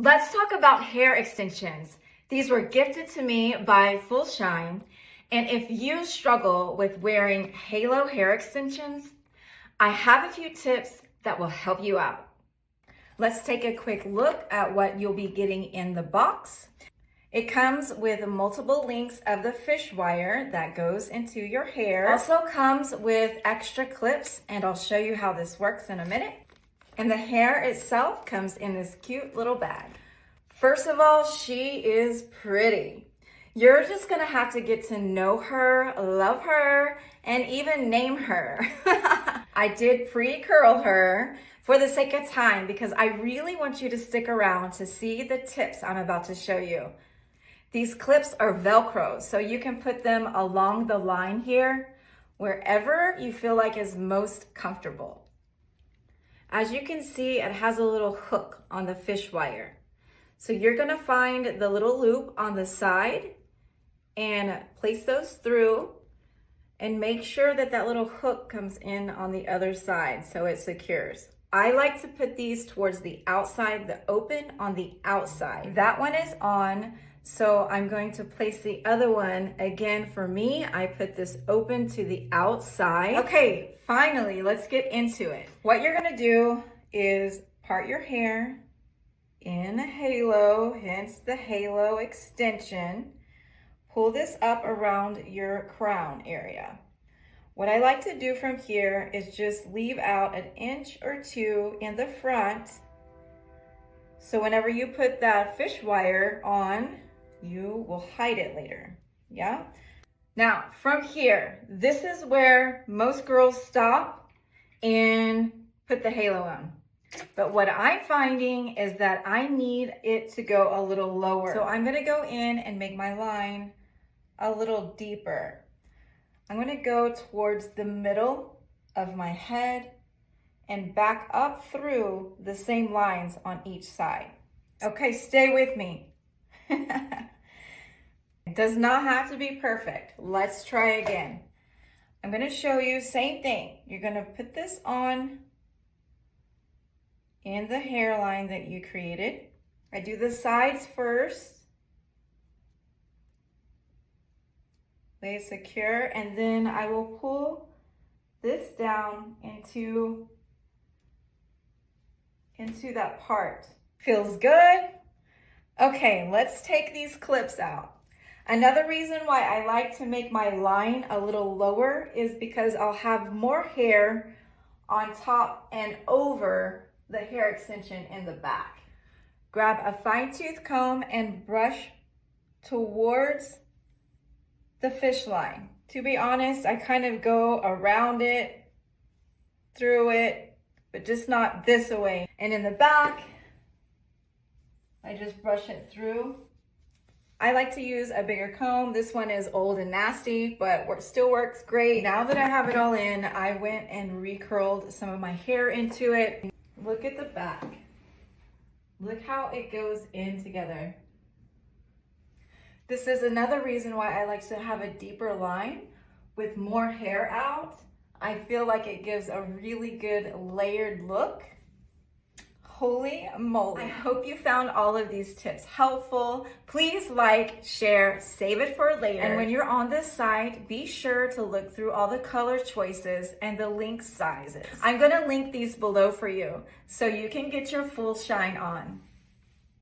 Let's talk about hair extensions. These were gifted to me by Full Shine. And if you struggle with wearing halo hair extensions, I have a few tips that will help you out. Let's take a quick look at what you'll be getting in the box. It comes with multiple links of the fish wire that goes into your hair. Also comes with extra clips, and I'll show you how this works in a minute. And the hair itself comes in this cute little bag. First of all, she is pretty. You're just gonna have to get to know her, love her, and even name her. I did pre-curl her for the sake of time because I really want you to stick around to see the tips I'm about to show you. These clips are Velcro, so you can put them along the line here, wherever you feel like is most comfortable. As you can see, it has a little hook on the fish wire. So you're gonna find the little loop on the side and place those through and make sure that that little hook comes in on the other side so it secures. I like to put these towards the outside, the open on the outside. That one is on, so I'm going to place the other one. Again, for me, I put this open to the outside. Okay, finally, let's get into it. What you're gonna do is part your hair in a halo, hence the halo extension. Pull this up around your crown area. What I like to do from here is just leave out 1 inch or 2 in the front. So whenever you put that fish wire on, you will hide it later, yeah? Now, from here, this is where most girls stop and put the halo on. But what I'm finding is that I need it to go a little lower. So I'm gonna go in and make my line a little deeper. I'm gonna go towards the middle of my head and back up through the same lines on each side. Okay, stay with me. It does not have to be perfect. Let's try again. I'm gonna show you, same thing. You're gonna put this on in the hairline that you created. I do the sides first. Lay it secure, and then I will pull this down into that part. Feels good? Okay, let's take these clips out. Another reason why I like to make my line a little lower is because I'll have more hair on top and over the hair extension in the back. Grab a fine-tooth comb and brush towards the fish line. To be honest, I kind of go around it, through it, but just not this way. And in the back, I just brush it through. I like to use a bigger comb. This one is old and nasty, but still works great. Now that I have it all in, I went and recurled some of my hair into it. Look at the back. Look how it goes in together. This is another reason why I like to have a deeper line with more hair out. I feel like it gives a really good layered look. Holy moly. I hope you found all of these tips helpful. Please like, share, save it for later. And when you're on this site, be sure to look through all the color choices and the link sizes. I'm gonna link these below for you so you can get your full shine on.